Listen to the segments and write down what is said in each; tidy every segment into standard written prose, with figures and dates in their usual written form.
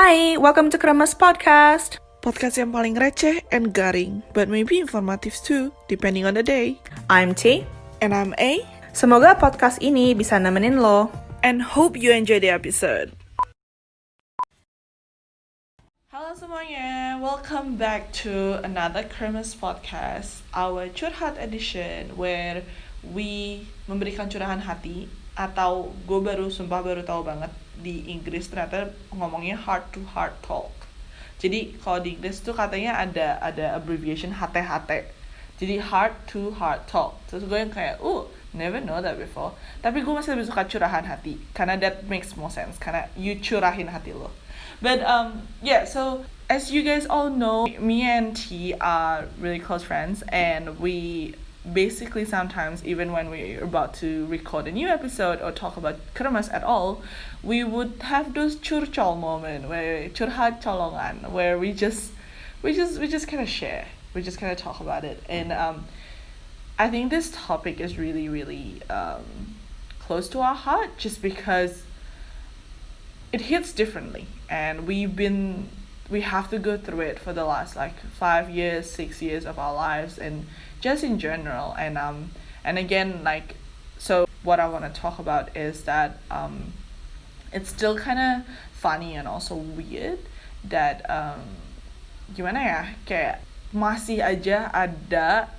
Hai, welcome to Kremés podcast. Podcast yang paling receh and garing, but maybe informative too, depending on the day. I'm T, And I'm A, semoga podcast ini bisa nemenin lo. and hope you enjoy the episode. Halo semuanya, welcome back to another Kremés podcast, our Curhat edition, where we memberikan curahan hati, atau gue baru tahu banget di Inggris ternyata ngomongnya heart to heart talk. Jadi kalau di Inggris tuh katanya ada abbreviation HTHT. Jadi heart to heart talk. Terus gue yang kayak, never know that before. Tapi gue masih lebih suka curahan hati, karena that makes more sense. Karena you curahin hati lo. But so as you guys all know, me and T are really close friends, and we basically sometimes, even when we're about to record a new episode or talk about Kremés at all, we would have those curcol moment where curhat colongan, where we just kind of share, we just kind of talk about it. And I think this topic is really close to our heart, just because it hits differently, and we have to go through it for the last 5 years, 6 years of our lives, and just in general. And again, so what I want to talk about is that it's still kind of funny and also weird that gimana ya, kayak masih aja ada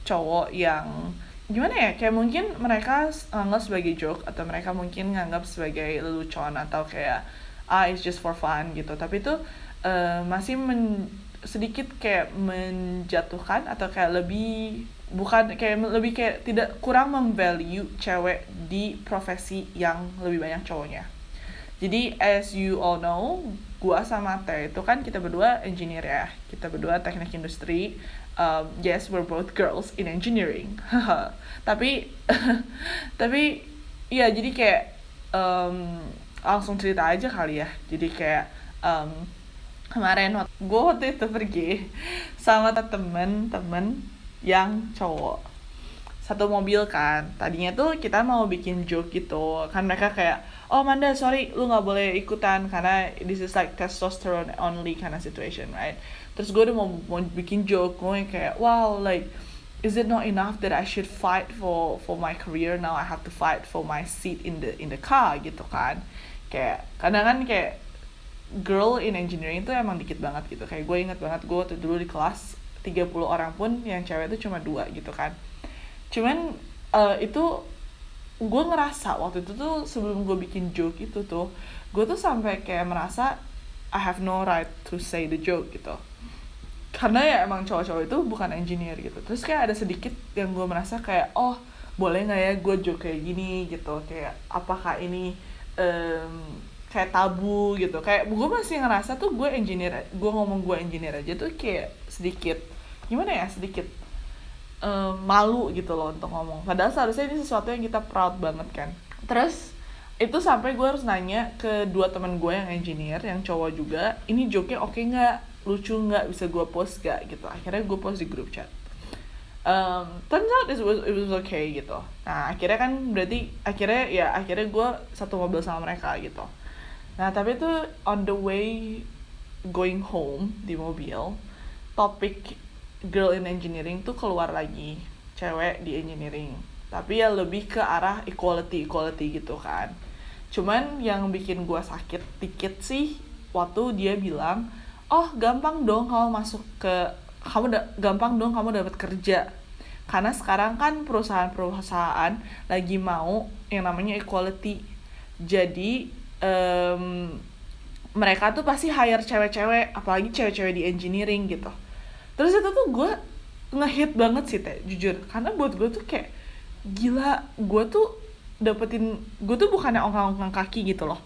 cowok yang gimana ya, kayak mungkin mereka anggap sebagai joke, atau mereka mungkin nganggap sebagai lelucon, atau kayak it's just for fun gitu, tapi itu masih sedikit kayak menjatuhkan, atau kayak lebih tidak kurang memvalue cewek di profesi yang lebih banyak cowoknya. Jadi as you all know, gua sama Teh itu kan kita berdua engineer ya, kita berdua teknik industri. Yes, we're both girls in engineering. tapi ya, jadi kayak langsung cerita aja kali ya. Jadi kayak kemarin gue waktu itu pergi sama temen yang cowok, satu mobil kan. Tadinya tuh kita mau bikin joke gitu kan, mereka kayak, Manda sorry lu nggak boleh ikutan karena this is like testosterone only kind of situation, right? Terus gue udah mau bikin joke, gue kayak, wow, like is it not enough that I should fight for my career, now I have to fight for my seat in the car gitu kan. Kayak kadang kan kayak girl in engineering itu emang dikit banget gitu. Kayak gue inget banget, gue waktu dulu di kelas 30 orang pun yang cewek itu cuma 2 gitu kan. Cuman itu gue ngerasa waktu itu tuh, sebelum gue bikin joke itu tuh, gue tuh sampai kayak merasa I have no right to say the joke gitu, karena ya emang cowok-cowok itu bukan engineer gitu. Terus kayak ada sedikit yang gue merasa kayak, boleh gak ya gue joke kayak gini gitu, kayak apakah ini kayak tabu gitu. Kayak gue masih ngerasa tuh gue ngomong gue engineer aja tuh kayak sedikit gimana ya, sedikit malu gitu loh untuk ngomong, padahal seharusnya ini sesuatu yang kita proud banget kan. Terus itu sampai gue harus nanya ke 2 teman gue yang engineer, yang cowok juga, ini joke-nya oke nggak, lucu nggak, bisa gue post gak gitu. Akhirnya gue post di grup chat. Turns out it was okay gitu. Nah akhirnya kan berarti akhirnya gue satu mobil sama mereka gitu. Nah tapi itu on the way going home di mobil, topik girl in engineering tuh keluar lagi, cewek di engineering, tapi ya lebih ke arah equality gitu kan. Cuman yang bikin gue sakit dikit sih waktu dia bilang, gampang dong kamu dapat kerja, karena sekarang kan perusahaan lagi mau yang namanya equality. Jadi mereka tuh pasti hire cewek-cewek, apalagi cewek-cewek di engineering gitu. Terus itu tuh gue ngehit banget sih Teh, jujur, karena buat gue tuh kayak gila, gue tuh bukannya ongkang-ongkang kaki gitu loh,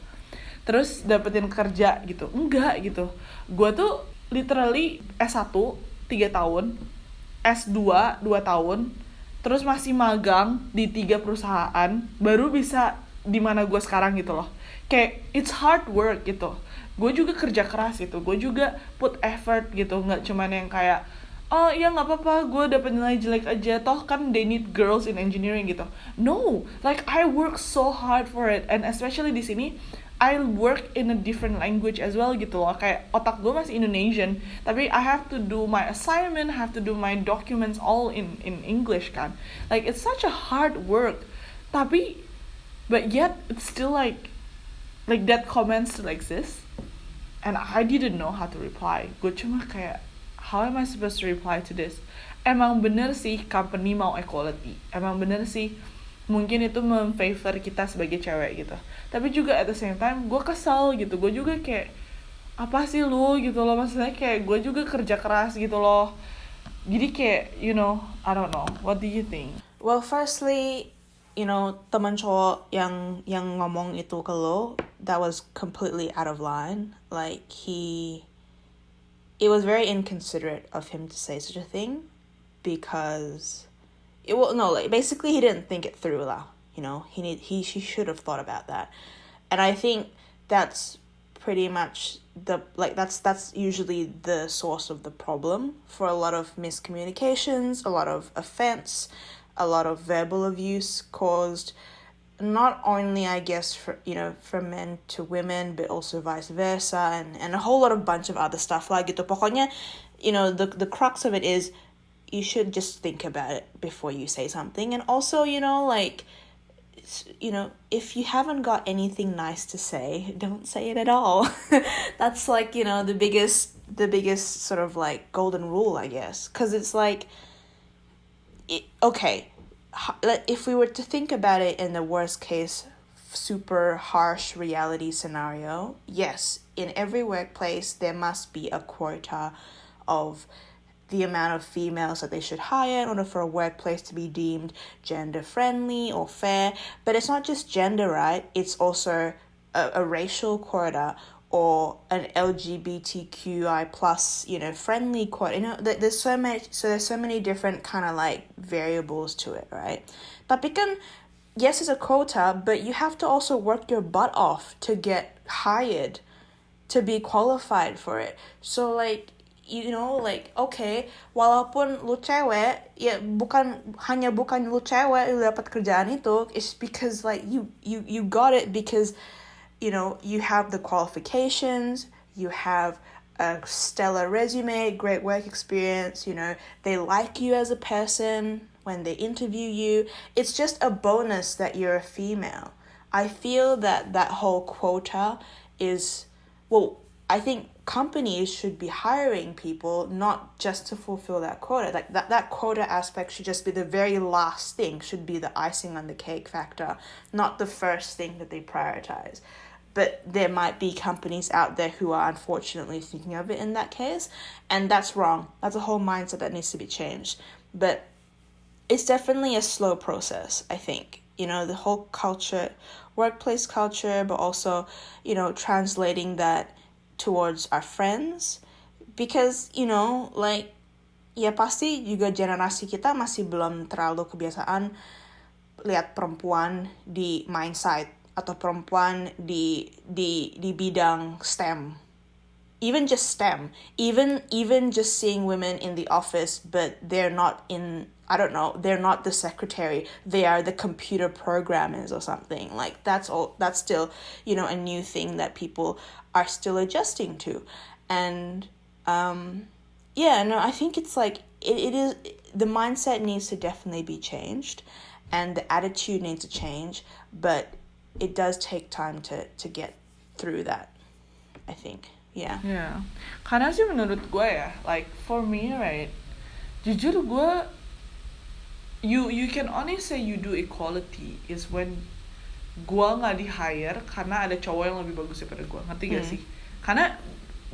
terus dapetin kerja gitu, enggak gitu. Gue tuh literally S1 3 tahun, S2 2 tahun, terus masih magang di 3 perusahaan baru bisa di mana gue sekarang gitu loh. Kayak it's hard work gitu. Gue juga kerja keras gitu, gue juga put effort gitu, nggak cuman yang kayak ya nggak apa-apa gue dapet nilai jelek aja, toh kan they need girls in engineering gitu. No, like I work so hard for it, and especially di sini I work in a different language as well gitu loh. Kayak otak gue masih Indonesian, tapi I have to do my assignment, have to do my documents all in English kan. Like it's such a hard work. Tapi but yet it's still like that comment still exists. And I didn't know how to reply. Gue cuma kayak, how am I supposed to reply to this? Emang bener sih company mau equality. Emang bener sih mungkin itu memfavor kita sebagai cewek gitu. Tapi juga at the same time gue kesel gitu. Gue juga kayak, apa sih lu gitu loh. Maksudnya kayak gue juga kerja keras gitu loh. Jadi kayak, you know, I don't know. What do you think? Well, firstly, you know, teman cowok yang ngomong itu ke lo, that was completely out of line. Like it was very inconsiderate of him to say such a thing, because basically he didn't think it through lah. You know, he should have thought about that, and I think that's pretty much that's usually the source of the problem for a lot of miscommunications, a lot of offense, a lot of verbal abuse caused not only, I guess, from men to women, but also vice versa, and a whole lot of bunch of other stuff like gitu. Pokoknya, you know, the crux of it is you should just think about it before you say something. And also, you know, like, you know, if you haven't got anything nice to say, don't say it at all. That's like, you know, the biggest sort of like golden rule, I guess. Because it's like, okay, if we were to think about it in the worst case, super harsh reality scenario, yes, in every workplace there must be a quota of the amount of females that they should hire in order for a workplace to be deemed gender friendly or fair. But it's not just gender, right? It's also a racial quota or an LGBTQI plus, you know, friendly quota. You know, there's so many different kind of like variables to it, right? Tapi kan, yes, it's a quota, but you have to also work your butt off to get hired, to be qualified for it. So like, you know, like, okay, walaupun lu cewek, ya hanya bukan lu cewek lu dapat kerjaan itu, it's because like you got it because, you know, you have the qualifications, you have a stellar resume, great work experience, you know, they like you as a person when they interview you. It's just a bonus that you're a female. I feel that whole quota is, well, I think companies should be hiring people not just to fulfill that quota. Like that quota aspect should just be the very last thing, should be the icing on the cake factor, not the first thing that they prioritize. But there might be companies out there who are unfortunately thinking of it in that case, and that's wrong. That's a whole mindset that needs to be changed. But it's definitely a slow process, I think. You know, the whole culture, workplace culture, but also, you know, translating that towards our friends, because, you know, like, ya pasti juga generasi kita masih belum terlalu kebiasaan lihat perempuan di main site atau perempuan di bidang STEM, even just STEM, even just seeing women in the office, but they're not in, I don't know, they're not the secretary, they are the computer programmers or something. Like that's still, you know, a new thing that people are still adjusting to. And yeah, no, I think it's like it is, the mindset needs to definitely be changed and the attitude needs to change, but it does take time to get through that, I think. Yeah. Yeah. Karena sih menurut gue ya, like for me, right, jujur gue, you can only say you do equality is when gue nggak di hire karena ada cowok yang lebih bagus daripada gue, ngerti gak sih? Karena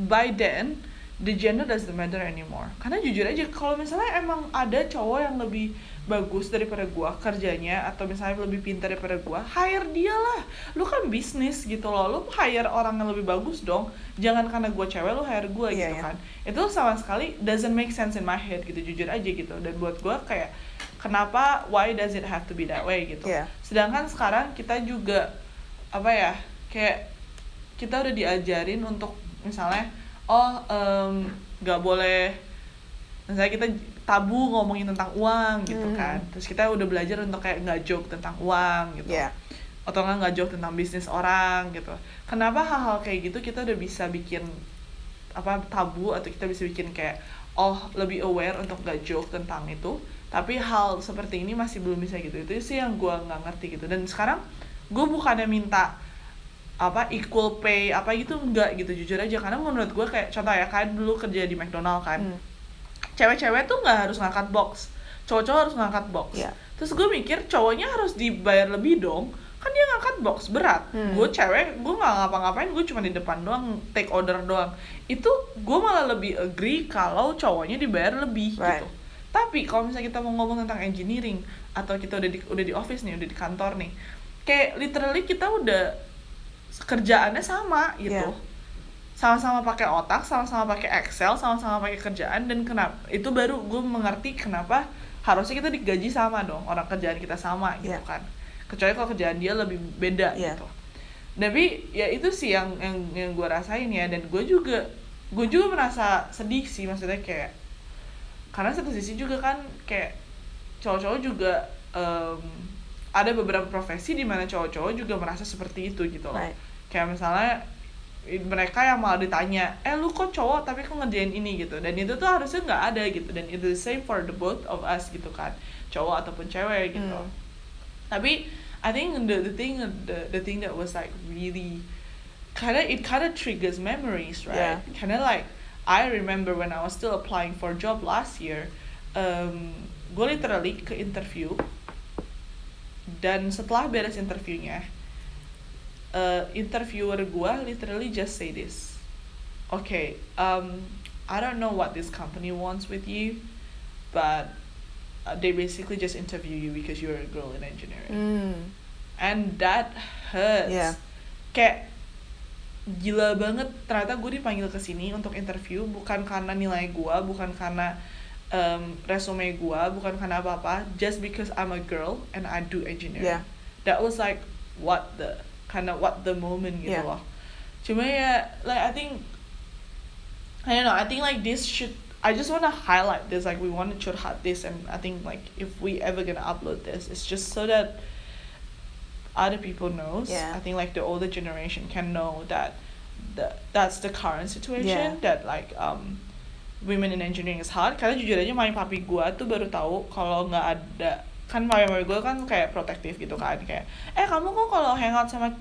by then the gender doesn't matter anymore. Karena jujur aja, kalau misalnya emang ada cowok yang lebih bagus daripada gue kerjanya, atau misalnya lebih pintar daripada gue, hire dia lah. Lu kan bisnis gitu loh, lu hire orang yang lebih bagus dong. Jangan karena gue cewek lu hire gue gitu kan. Itu sama sekali doesn't make sense in my head gitu, jujur aja gitu. Dan buat gue kayak, kenapa, why does it have to be that way gitu. Sedangkan sekarang kita juga apa ya, kayak kita udah diajarin untuk misalnya nggak boleh, misalnya kita tabu ngomongin tentang uang gitu kan. Terus kita udah belajar untuk kayak nggak joke tentang uang gitu. atau nggak joke tentang bisnis orang gitu. Kenapa hal-hal kayak gitu kita udah bisa bikin tabu, atau kita bisa bikin kayak lebih aware untuk nggak joke tentang itu, tapi hal seperti ini masih belum bisa gitu. Itu sih yang gue nggak ngerti gitu. Dan sekarang gue bukannya minta equal pay gitu, enggak gitu, jujur aja, karena menurut gue kayak contoh ya, kayak dulu kerja di McDonald kan, cewek-cewek tuh nggak harus ngangkat box, cowok-cowok harus ngangkat box. Terus gue mikir cowoknya harus dibayar lebih dong, kan dia ngangkat box berat. Gue cewek, gue nggak ngapa-ngapain, gue cuma di depan doang, take order doang. Itu gue malah lebih agree kalau cowoknya dibayar lebih gitu. Tapi kalau misalnya kita mau ngomong tentang engineering, atau kita udah di office nih, udah di kantor nih, kayak literally kita udah kerjaannya sama gitu. Sama-sama pakai otak, sama-sama pakai Excel, sama-sama pakai kerjaan. Dan kenapa itu baru gue mengerti kenapa harusnya kita digaji sama dong, orang kerjaan kita sama gitu kan. Kecuali kalau kerjaan dia lebih beda gitu. Tapi ya itu sih yang gue rasain ya. Dan gue juga merasa sedih sih, maksudnya kayak karena satu sisi juga kan kayak cowok-cowok juga ada beberapa profesi di mana cowok-cowok juga merasa seperti itu gitu loh. Kayak misalnya mereka yang malah ditanya, lu kok cowok tapi kok ngerjain ini gitu. Dan itu tuh harusnya nggak ada gitu. Dan itu the same for the both of us gitu kan, cowok ataupun cewek gitu. Tapi I think the thing that was like really it kind of triggers memories, right? Kind of like I remember when I was still applying for a job last year, gue literally ke interview, dan setelah beres interviewnya, interviewer gue literally just say this, okay, I don't know what this company wants with you, but they basically just interview you because you're a girl in engineering. And that hurts. Kayak gila banget, ternyata gue dipanggil ke sini untuk interview bukan karena nilai gue, bukan karena resume gue, bukan karena apa-apa, just because I'm a girl and I do engineering. That was like what the moment gitu loh. Cuma ya like I think like this should, I just want to highlight this, like we want to curhat this, and I think like if we ever gonna upload this, it's just so that other people knows. I think like the older generation can know that that's the current situation, that like women in engineering is hard. Karena jujur aja mami papi gue tuh baru tahu kalau nggak ada, kan mami gue kan kayak protektif gitu kan, kayak kamu kok kalau hangout sama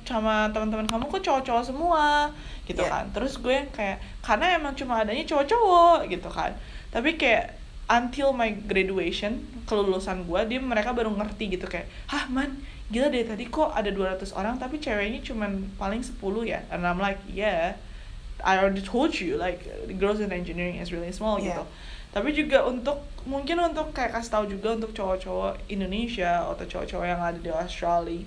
teman-teman kamu kok cowok-cowok semua gitu kan. Terus gue kayak karena emang cuma adanya cowok-cowok gitu kan. Tapi kayak until my graduation, kelulusan gue, mereka baru ngerti gitu, kayak man, gila deh, tadi kok ada 200 orang tapi ceweknya cuman paling 10 ya. And I'm like, I already told you, like girls in engineering is really small gitu. Tapi juga mungkin untuk kayak kasih tahu juga untuk cowok-cowok Indonesia atau cowok-cowok yang ada di Australia,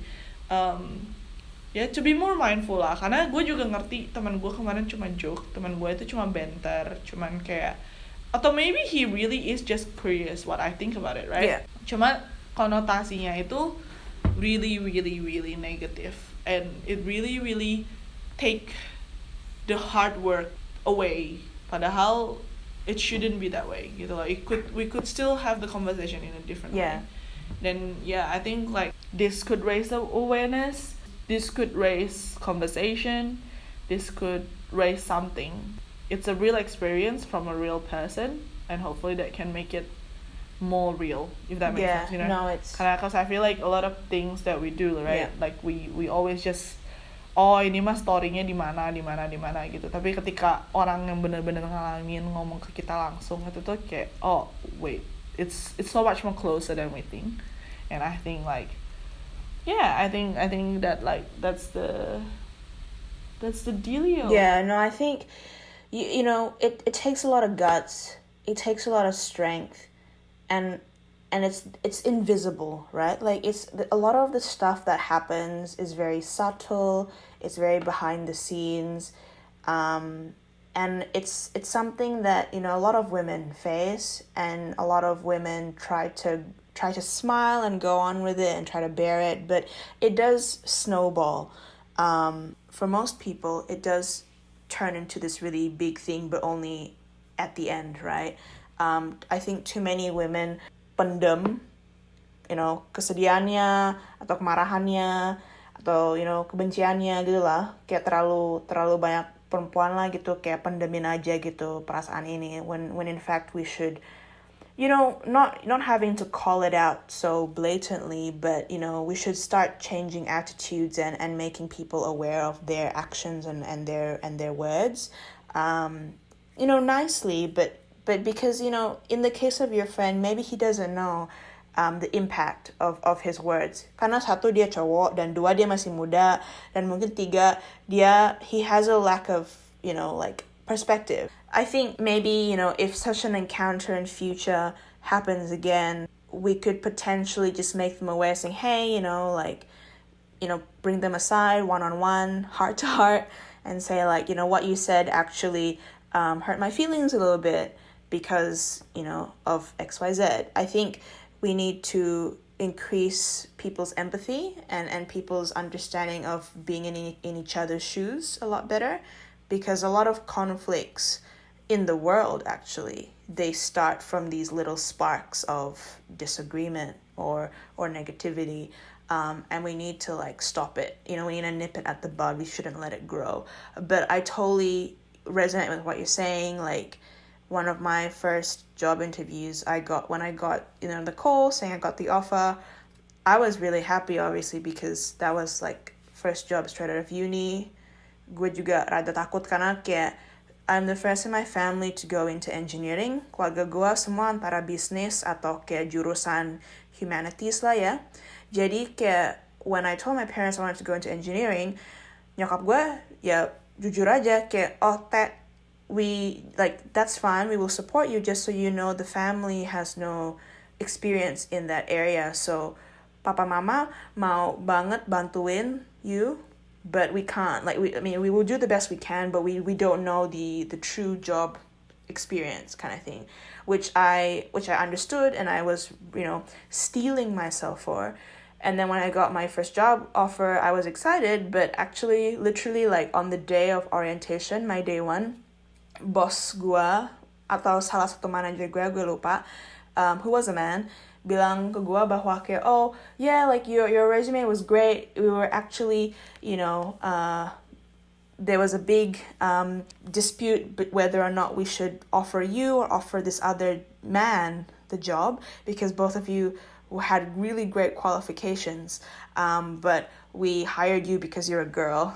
to be more mindful lah. Karena gue juga ngerti teman gue kemarin cuma joke, teman gue itu cuma banter, cuman kayak, atau maybe he really is just curious what I think about it, right? Cuma konotasinya itu really really really negative, and it really really take the hard work away, padahal it shouldn't be that way gitu loh. We could still have the conversation in a different way. Then I think like this could raise the awareness, this could raise conversation, this could raise something. It's a real experience from a real person, and hopefully that can make it more real, if that makes sense, you know? No, it's Because I feel like a lot of things that we do, right? Like we always just ini mah story-nya di mana gitu. Tapi ketika orang yang benar-benar ngalamin ngomong ke kita langsung, itu tuh kayak wait, it's so much more closer than we think. And I think like I think that like that's the dealio. I think you know it takes a lot of guts, it takes a lot of strength, and it's invisible, right? Like a lot of the stuff that happens is very subtle, it's very behind the scenes, and it's something that a lot of women face, and a lot of women try to smile and go on with it and try to bear it, but it does snowball. For most people it does turn into this really big thing, but only at the end, right? I think too many women pendem kesedihannya atau kemarahannya atau kebenciannya gitu lah, kayak terlalu banyak perempuan lah gitu, kayak pendemin aja gitu perasaan ini, when in fact we should not having to call it out so blatantly, but we should start changing attitudes and making people aware of their actions and their words, nicely, but because in the case of your friend, maybe he doesn't know the impact of his words, karena satu, dia cowok, dan dua, dia masih muda, dan mungkin tiga, he has a lack of like perspective. I think maybe if such an encounter in future happens again, we could potentially just make them aware, saying, hey, bring them aside one-on-one, heart to heart, and say, like, what you said actually hurt my feelings a little bit because of XYZ. I think we need to increase people's empathy and people's understanding of being in each other's shoes a lot better, because a lot of conflicts in the world, actually, they start from these little sparks of disagreement or negativity, and we need to like stop it. We need to nip it at the bud. We shouldn't let it grow. But I totally resonate with what you're saying. Like, one of my first job interviews, when I got the call saying I got the offer, I was really happy, obviously, because that was like first job straight out of uni. Gue juga rada takut karena kayak I'm the first in my family to go into engineering. Keluarga gue semua antara bisnis atau kayak jurusan humanities lah ya. Jadi kayak when I told my parents I wanted to go into engineering, nyokap gue ya jujur aja kayak, oh Ted, that's fine, we will support you, just so you know the family has no experience in that area. So papa mama mau banget bantuin you, but we can't. Like, we will do the best we can, but we don't know the true job experience kind of thing, which I understood, and I was steeling myself for. And then when I got my first job offer, I was excited, but actually literally like on the day of orientation, my day one, bos gua atau salah satu manager gue lupa, who was a man, bilang ke gue bahwa kayak, oh yeah, like your resume was great, we were actually there was a big dispute whether or not we should offer you or offer this other man the job, because both of you had really great qualifications, but we hired you because you're a girl.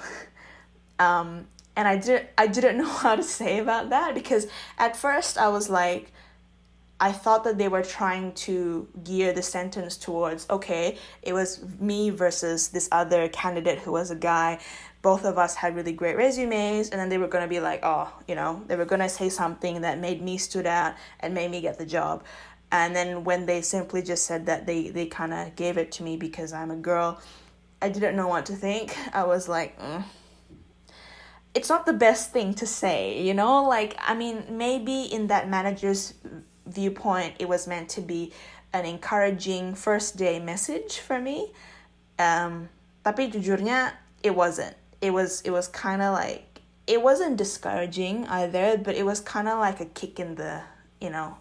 And I didn't know how to say about that, because at first I was like, I thought that they were trying to gear the sentence towards, okay, it was me versus this other candidate who was a guy. Both of us had really great resumes, and then they were going to be like, they were going to say something that made me stood out and made me get the job. And then when they simply just said that they kind of gave it to me because I'm a girl, I didn't know what to think. I was like, It's not the best thing to say, Like, I mean, maybe in that manager's viewpoint, it was meant to be an encouraging first day message for me. Tapi jujurnya, it wasn't. It was kind of like, it wasn't discouraging either, but it was kind of like a kick in the,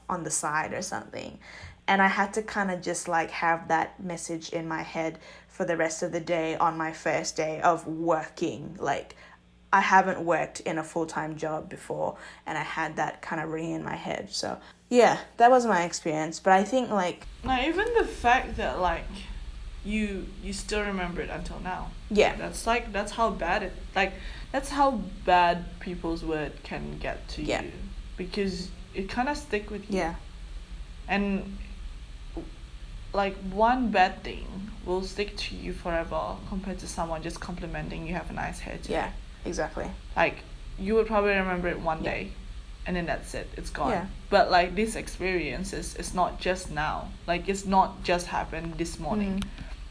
on the side or something. And I had to kind of just like have that message in my head for the rest of the day on my first day of working. Like, I haven't worked in a full-time job before, and I had that kind of ringing in my head. So yeah, that was my experience. But I think like even the fact that like you still remember it until now. Yeah. That's how bad that's how bad people's word can get to Yeah. you, because it kind of stick with you. Yeah. And like one bad thing will stick to you forever compared to someone just complimenting you have a nice hair today. Yeah, exactly. Like, you would probably remember it one Yeah. day, and then that's it, it's gone. Yeah. But like this experience is not just now, like it's not just happened this morning.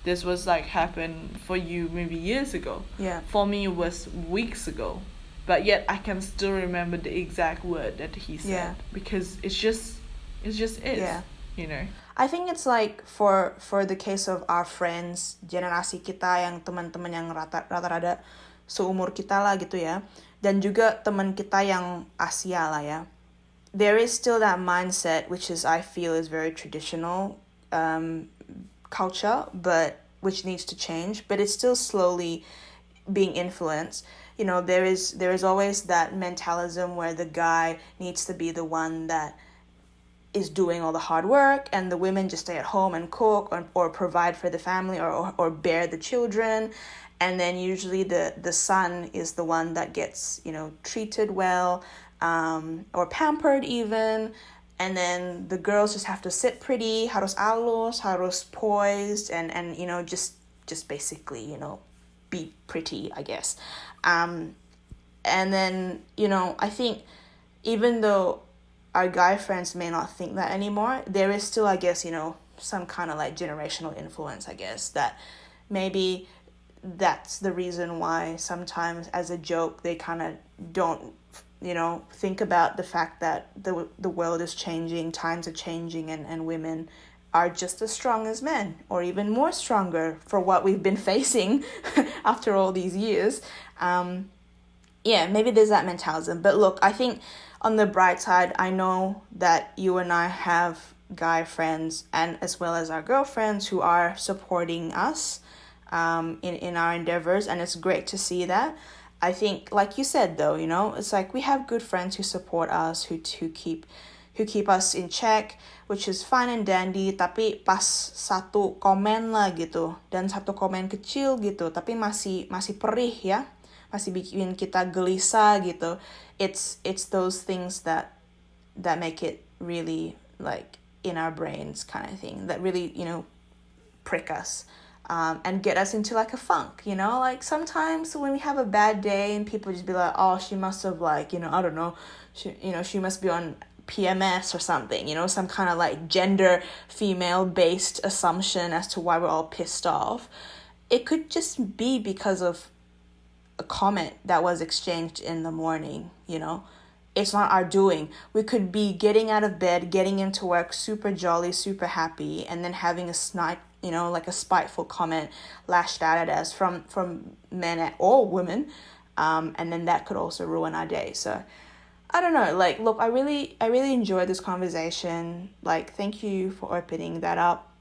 This was like happened for you maybe years ago. Yeah. For me it was weeks ago, but yet I can still remember the exact word that he said. Yeah. Because it's just is. Yeah. I think it's like for the case of our friends, generasi kita yang teman-teman yang rata-rata seumur kita lah gitu ya, dan juga teman kita yang Asia lah ya. There is still that mindset, which is, I feel, is very traditional culture, but which needs to change, but it's still slowly being influenced. There is always that mentalism where the guy needs to be the one that is doing all the hard work, and the women just stay at home and cook, or provide for the family, or bear the children. And then usually the son is the one that gets, treated well, or pampered even. And then the girls just have to sit pretty, harus alus, harus poised, and just basically, be pretty, I guess. And then, I think even though our guy friends may not think that anymore, there is still, I guess, some kind of like generational influence, I guess, that maybe that's the reason why sometimes as a joke they kind of don't, think about the fact that the world is changing, times are changing, and women are just as strong as men, or even more stronger for what we've been facing after all these years. Maybe there's that mentalism. But look, I think on the bright side, I know that you and I have guy friends, and as well as our girlfriends, who are supporting us in our endeavors, and it's great to see that. I think, like you said, though, it's like we have good friends who support us, who keep us in check, which is fine and dandy. Tapi pas satu komen lah gitu, dan satu komen kecil gitu, tapi masih perih ya, masih bikin kita gelisah gitu. It's those things that make it really like in our brains kind of thing, that really prick us. And get us into like a funk, like sometimes when we have a bad day and people just be like, oh, she must have like, I don't know, she must be on PMS or something, some kind of like gender female based assumption as to why we're all pissed off. It could just be because of a comment that was exchanged in the morning, It's not our doing. We could be getting out of bed, getting into work, super jolly, super happy, and then having a like a spiteful comment lashed out at us from men or women, and then that could also ruin our day. So I don't know, like, look, I really enjoyed this conversation. Like, thank you for opening that up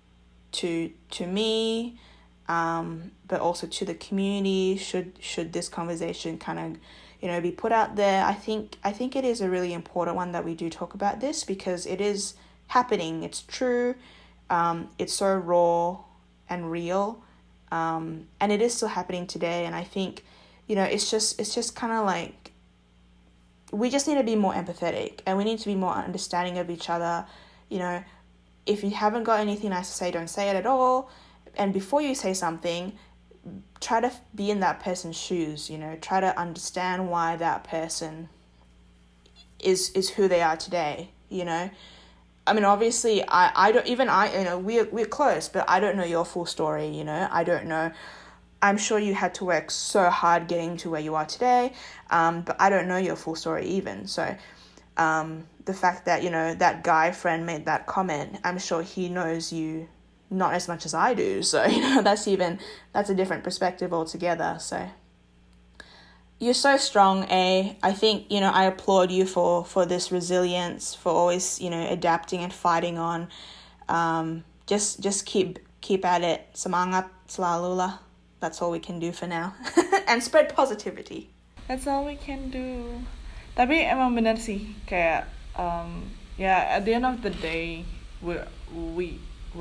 to me, but also to the community. Should this conversation kind of be put out there, I think it is a really important one that we do talk about this, because it is happening. It's true. It's so raw and real, and it is still happening today. And I think, it's just kind of like, we just need to be more empathetic, and we need to be more understanding of each other. If you haven't got anything nice to say, don't say it at all. And before you say something, try to be in that person's shoes. Try to understand why that person is who they are today. I mean, obviously, I don't, we're close, but I don't know your full story, I don't know. I'm sure you had to work so hard getting to where you are today, but I don't know your full story even. So the fact that, that guy friend made that comment, I'm sure he knows you not as much as I do. So, that's a different perspective altogether. So you're so strong, A. I think, I applaud you for this resilience, for always, adapting and fighting on. Just keep at it. Semangat selalu lah. That's all we can do for now. And spread positivity. That's all we can do. Tapi emang bener sih, kayak at the end of the day, we're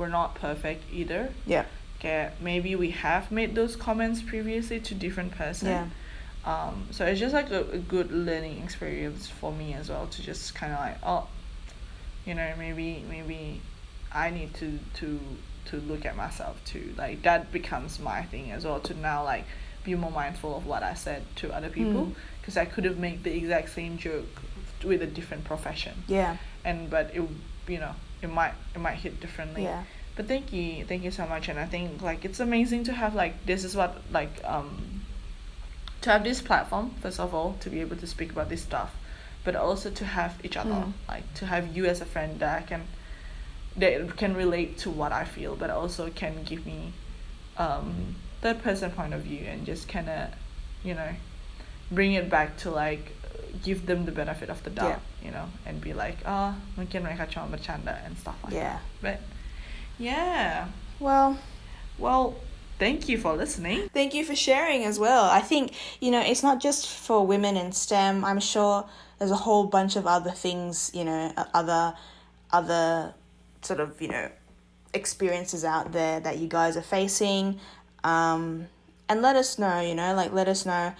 not perfect either. Yeah. Kayak maybe we have made those comments previously to different person. Yeah. So it's just like a good learning experience for me as well, to just kind of like, maybe I need to look at myself too. Like, that becomes my thing as well, to now like be more mindful of what I said to other people, because I could have made the exact same joke with a different profession. Yeah. But it might hit differently. Yeah. But thank you so much. And I think like it's amazing to have like, this is what like to have this platform, first of all, to be able to speak about this stuff, but also to have each other, like to have you as a friend that can relate to what I feel, but also can give me third person point of view, and just kind of bring it back to like give them the benefit of the doubt, and be like, mungkin mereka cuma bercanda and stuff like that. But yeah, well, Thank you for listening. Thank you for sharing as well. I think, it's not just for women in STEM. I'm sure there's a whole bunch of other things, other sort of, experiences out there that you guys are facing. And let us know, let us know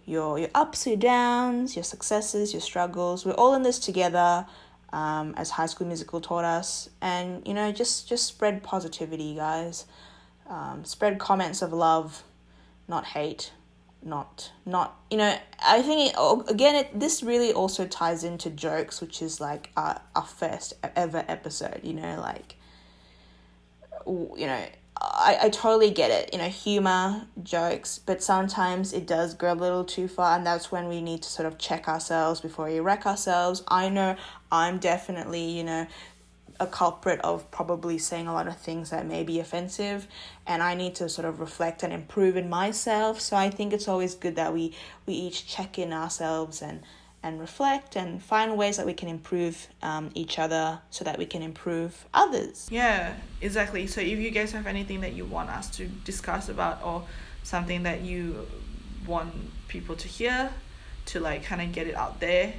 your ups, your downs, your successes, your struggles. We're all in this together, as High School Musical taught us. And, just spread positivity, guys. Spread comments of love, not hate, not I think this really also ties into jokes, which is like our first ever episode. I totally get it, humor, jokes, but sometimes it does go a little too far, and that's when we need to sort of check ourselves before we wreck ourselves. I know I'm definitely, a culprit of probably saying a lot of things that may be offensive, and I need to sort of reflect and improve in myself. So I think it's always good that we each check in ourselves and reflect and find ways that we can improve each other so that we can improve others. Yeah, exactly. So if you guys have anything that you want us to discuss about, or something that you want people to hear, to like kind of get it out there,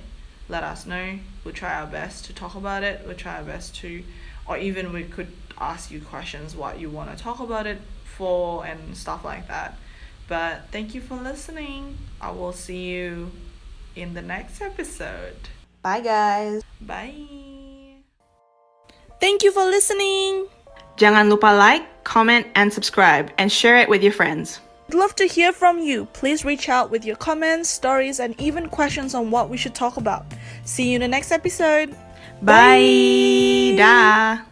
let us know. We'll try our best to talk about it. We'll try our best to, or even we could ask you questions what you want to talk about it for and stuff like that. But thank you for listening. I will see you in the next episode. Bye, guys. Bye. Thank you for listening. Jangan lupa like, comment, and subscribe, and share it with your friends. I'd love to hear from you. Please reach out with your comments, stories, and even questions on what we should talk about. See you in the next episode. Bye. Dah.